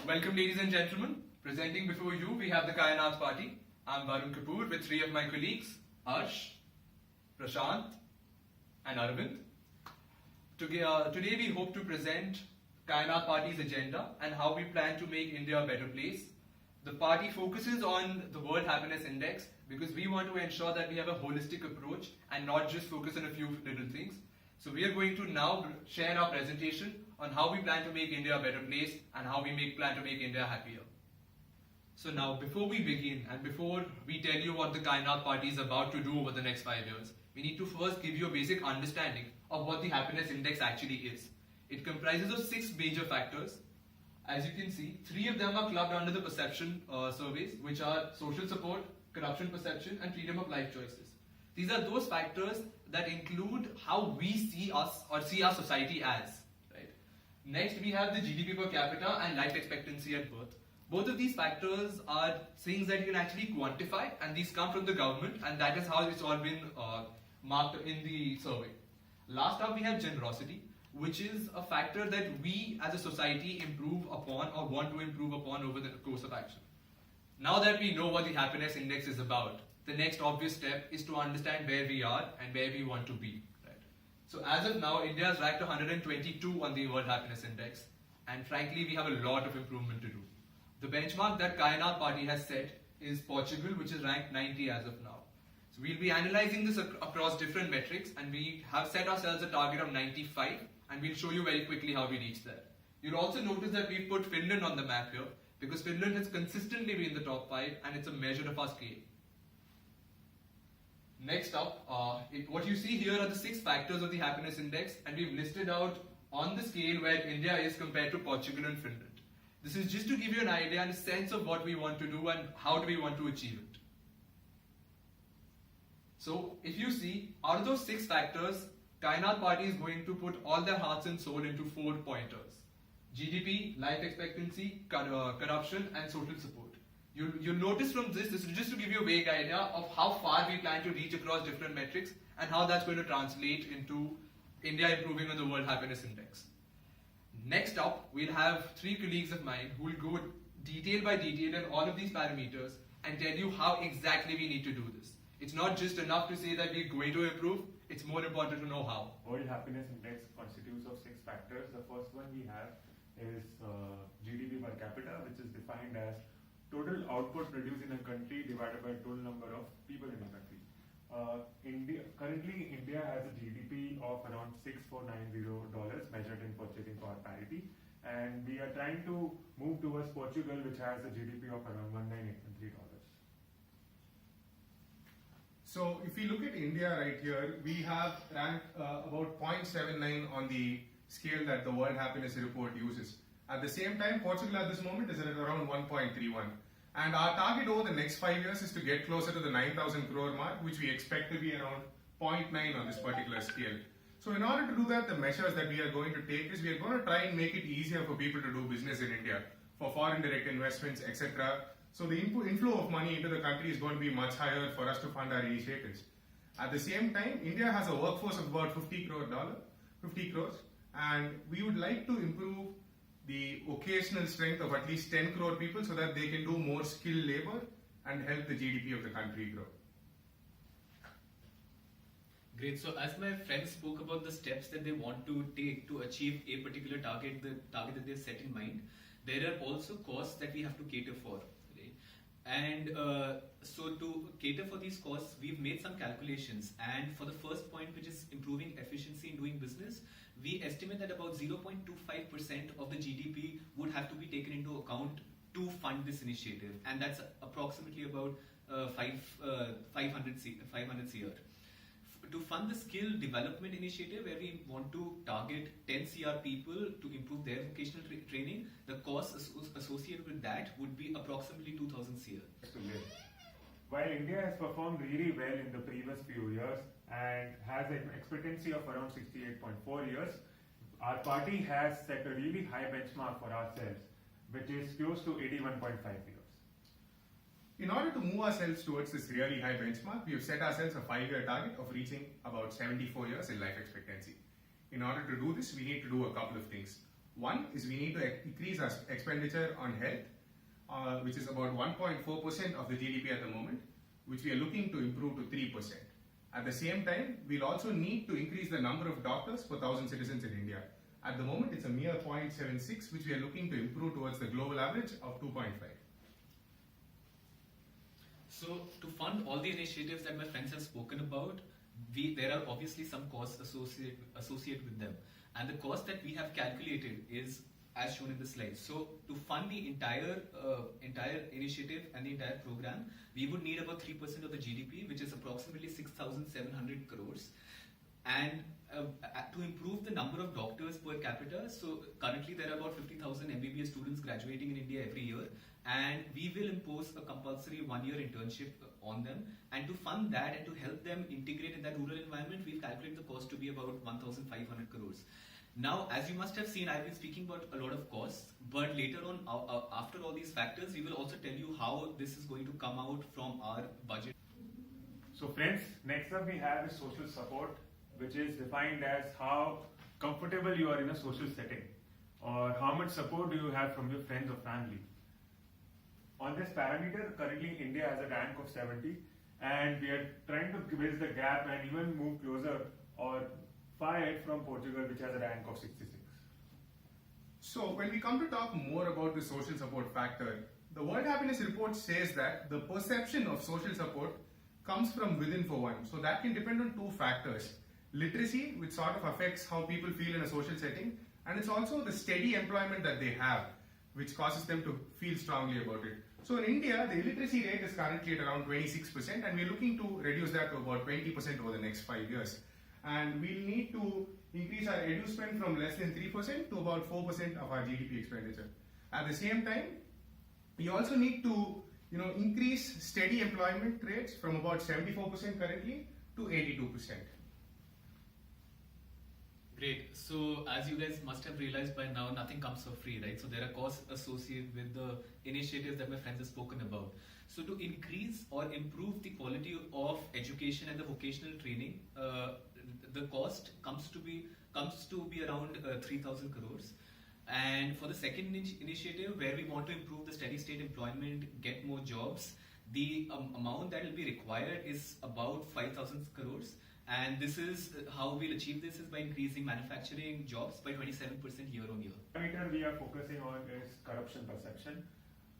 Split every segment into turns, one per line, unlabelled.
Welcome, ladies and gentlemen. Presenting before you, we have the Kainat Party. I'm Varoon Kapoor with three of my colleagues, Arsh, Prashant, and Aravindh. Today we hope to present Kainat Party's agenda and how we plan to make India a better place. The party focuses on the World Happiness Index because we want to ensure that we have a holistic approach and not just focus on a few little things. So we are going to now share our presentation on how we plan to make India a better place and how we plan to make India happier. So now, before we begin and before we tell you what the Kainat Party is about to do over the next 5 years, we need to first give you a basic understanding of what the Happiness Index actually is. It comprises of 6 major factors. As you can see, 3 of them are clubbed under the perception surveys, which are social support, corruption perception, and freedom of life choices. These are those factors that include how we see us or see our society as. Right? Next, we have the GDP per capita and life expectancy at birth. Both of these factors are things that you can actually quantify, and these come from the government, and that is how it's all been marked in the survey. Last up, we have generosity, which is a factor that we as a society improve upon or want to improve upon over the course of action. Now that we know what the happiness index is about, the next obvious step is to understand where we are and where we want to be. Right? So as of now, India is ranked 122 on the World Happiness Index, and frankly, we have a lot of improvement to do. The benchmark that Kainat Party has set is Portugal, which is ranked 90 as of now. So we'll be analyzing this across different metrics, and we have set ourselves a target of 95, and we'll show you very quickly how we reach there. You'll also notice that we've put Finland on the map here, because Finland has consistently been in the top 5, and it's a measure of our scale. Next up, what you see here are the 6 factors of the happiness index, and we've listed out on the scale where India is compared to Portugal and Finland. This is just to give you an idea and a sense of what we want to do and how do we want to achieve it. So, if you see, out of those 6 factors, Kainat Party is going to put all their hearts and soul into 4 pointers: GDP, life expectancy, corruption, and social support. You'll notice from this is just to give you a vague idea of how far we plan to reach across different metrics and how that's going to translate into India improving on the World Happiness Index. Next up, we'll have 3 colleagues of mine who will go detail by detail in all of these parameters and tell you how exactly we need to do this. It's not just enough to say that we're going to improve, it's more important to know how.
World Happiness Index constitutes of 6 factors. The first one we have is GDP per capita, which is defined as total output produced in a country divided by total number of people in a country. Currently, India has a GDP of around $6,490 measured in purchasing power parity, and we are trying to move towards Portugal, which has a GDP of around $1,983.
So if we look at India right here, we have ranked about 0.79 on the scale that the World Happiness Report uses. At the same time, Portugal at this moment is at around 1.31. And our target over the next 5 years is to get closer to the 9,000 crore mark, which we expect to be around 0.9 on this particular scale. So in order to do that, the measures that we are going to take is we are going to try and make it easier for people to do business in India, for foreign direct investments, etc. So the inflow of money into the country is going to be much higher for us to fund our initiatives. At the same time, India has a workforce of about 50 crores, and we would like to improve the occasional strength of at least 10 crore people so that they can do more skilled labor and help the GDP of the country grow.
Great. So as my friend spoke about the steps that they want to take to achieve a particular target, the target that they've set in mind, there are also costs that we have to cater for. Right? And so to cater for these costs, we've made some calculations. And for the first point, which is improving efficiency in doing business, we estimate that about 0.25% of the GDP would have to be taken into account to fund this initiative, and that's approximately about 500 CR. To fund the skill development initiative, where we want to target 10 CR people to improve their vocational training, the costs associated with that would be approximately 2,000 CR.
While India has performed really well in the previous few years and has an expectancy of around 68.4 years, our party has set a really high benchmark for ourselves, which is close to 81.5 years.
In order to move ourselves towards this really high benchmark, we have set ourselves a 5-year target of reaching about 74 years in life expectancy. In order to do this, we need to do a couple of things. One is we need to increase our expenditure on health, which is about 1.4% of the GDP at the moment, which we are looking to improve to 3%. At the same time, we'll also need to increase the number of doctors per 1,000 citizens in India. At the moment, it's a mere 0.76, which we are looking to improve towards the global average of 2.5.
So to fund all the initiatives that my friends have spoken about, there are obviously some costs associated with them. And the cost that we have calculated is as shown in the slide. So to fund the entire initiative and the entire program, we would need about 3% of the GDP, which is approximately 6,700 crores. And to improve the number of doctors per capita, so currently there are about 50,000 MBBS students graduating in India every year, and we will impose a compulsory 1-year internship on them. And to fund that and to help them integrate in that rural environment, we've calculated the cost to be about 1,500 crores. Now, as you must have seen, I've been speaking about a lot of costs, but later on, after all these factors, we will also tell you how this is going to come out from our budget.
So friends, next up we have is social support, which is defined as how comfortable you are in a social setting, or how much support do you have from your friends or family. On this parameter, currently India has a rank of 70, and we are trying to bridge the gap and even move closer or far ahead from Portugal, which has a rank of 66.
So when we come to talk more about the social support factor, the World Happiness Report says that the perception of social support comes from within for one. So that can depend on two factors. Literacy, which sort of affects how people feel in a social setting, and it's also the steady employment that they have, which causes them to feel strongly about it. So in India, the illiteracy rate is currently at around 26%, and we're looking to reduce that to about 20% over the next 5 years. And we'll need to increase our edu spend from less than 3% to about 4% of our GDP expenditure. At the same time, we also need to increase steady employment rates from about 74% currently to 82%.
Great. So as you guys must have realized by now, nothing comes for free, right? So there are costs associated with the initiatives that my friends have spoken about. So to increase or improve the quality of education and the vocational training, the cost comes to be around 3,000 crores. And for the second initiative, where we want to improve the steady state employment, get more jobs, the amount that will be required is about 5,000 crores. And this is how we'll achieve this is by increasing manufacturing jobs by 27% year on year.
The parameter we are focusing on is corruption perception,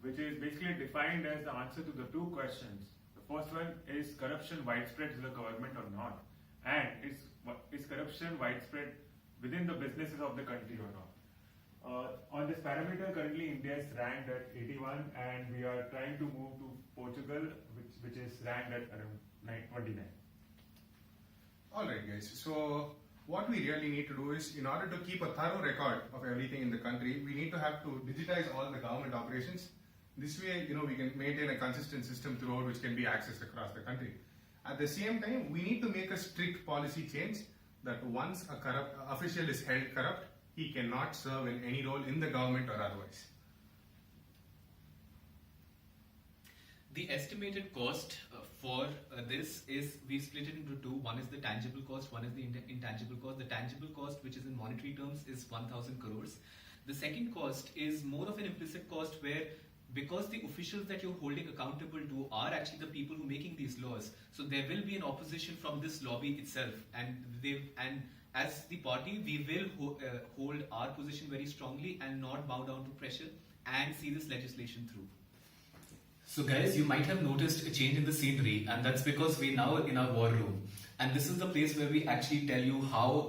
which is basically defined as the answer to the two questions. The first one is corruption widespread in the government or not? And is corruption widespread within the businesses of the country or not? On this parameter, currently India is ranked at 81, and we are trying to move to Portugal, which is ranked at around 29.
Alright guys, so what we really need to do is, in order to keep a thorough record of everything in the country, we need to have to digitize all the government operations. This way, we can maintain a consistent system throughout which can be accessed across the country. At the same time, we need to make a strict policy change that once a corrupt official is held corrupt, he cannot serve in any role in the government or otherwise.
The estimated cost for this is, we split it into two. One is the tangible cost, one is the intangible cost. The tangible cost, which is in monetary terms, is 1,000 crores. The second cost is more of an implicit cost where, because the officials that you're holding accountable to are actually the people who are making these laws, so there will be an opposition from this lobby itself, and as the party, we will hold our position very strongly and not bow down to pressure and see this legislation through. So guys, you might have noticed a change in the scenery, and that's because we're now in our war room. And this is the place where we actually tell you how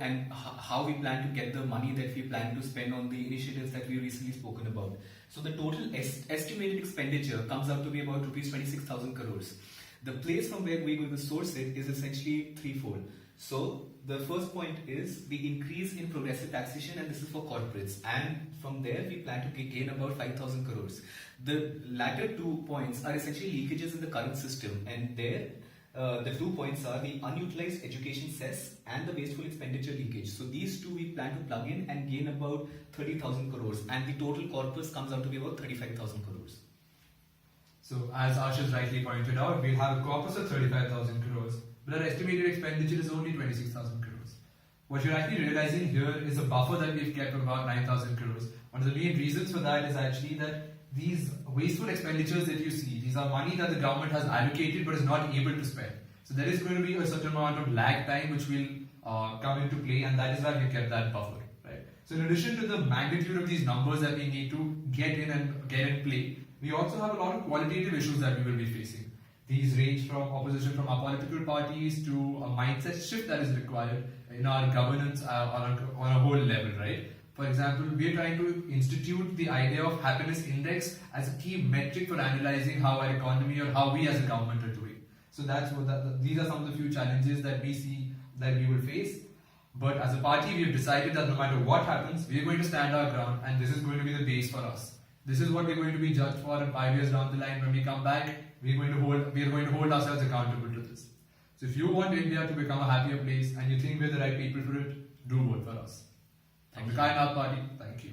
we plan to get the money that we plan to spend on the initiatives that we recently spoken about. So the total estimated expenditure comes out to be about rupees 26,000 crores. The place from where we're going to source it is essentially threefold. So the first point is the increase in progressive taxation, and this is for corporates. And from there, we plan to gain about 5,000 crores. The latter 2 points are essentially leakages in the current system, and there the 2 points are the unutilized education cess and the wasteful expenditure leakage. So these two we plan to plug in and gain about 30,000 crores, and the total corpus comes out to be about 35,000 crores.
So as Arsh has rightly pointed out, we'll have a corpus of 35,000 crores, but our estimated expenditure is only 26,000 crores. what you're actually realizing here is a buffer that we've kept of about 9,000 crores. One of the main reasons for that is actually that these wasteful expenditures that you see, these are money that the government has allocated but is not able to spend. So there is going to be a certain amount of lag time which will come into play, and that is why we kept that buffer. Right? So in addition to the magnitude of these numbers that we need to get in and get in play, we also have a lot of qualitative issues that we will be facing. These range from opposition from our political parties to a mindset shift that is required in our governance on a whole level, right? For example, we are trying to institute the idea of happiness index as a key metric for analyzing how our economy or how we as a government are doing. So these are some of the few challenges that we see that we will face. But as a party, we have decided that no matter what happens, we are going to stand our ground, and this is going to be the base for us. This is what we're going to be judged for in 5 years down the line. When we come back, we are going to hold ourselves accountable to this. So if you want India to become a happier place and you think we're the right people for it, do vote for us. From the Kainat Party, thank you.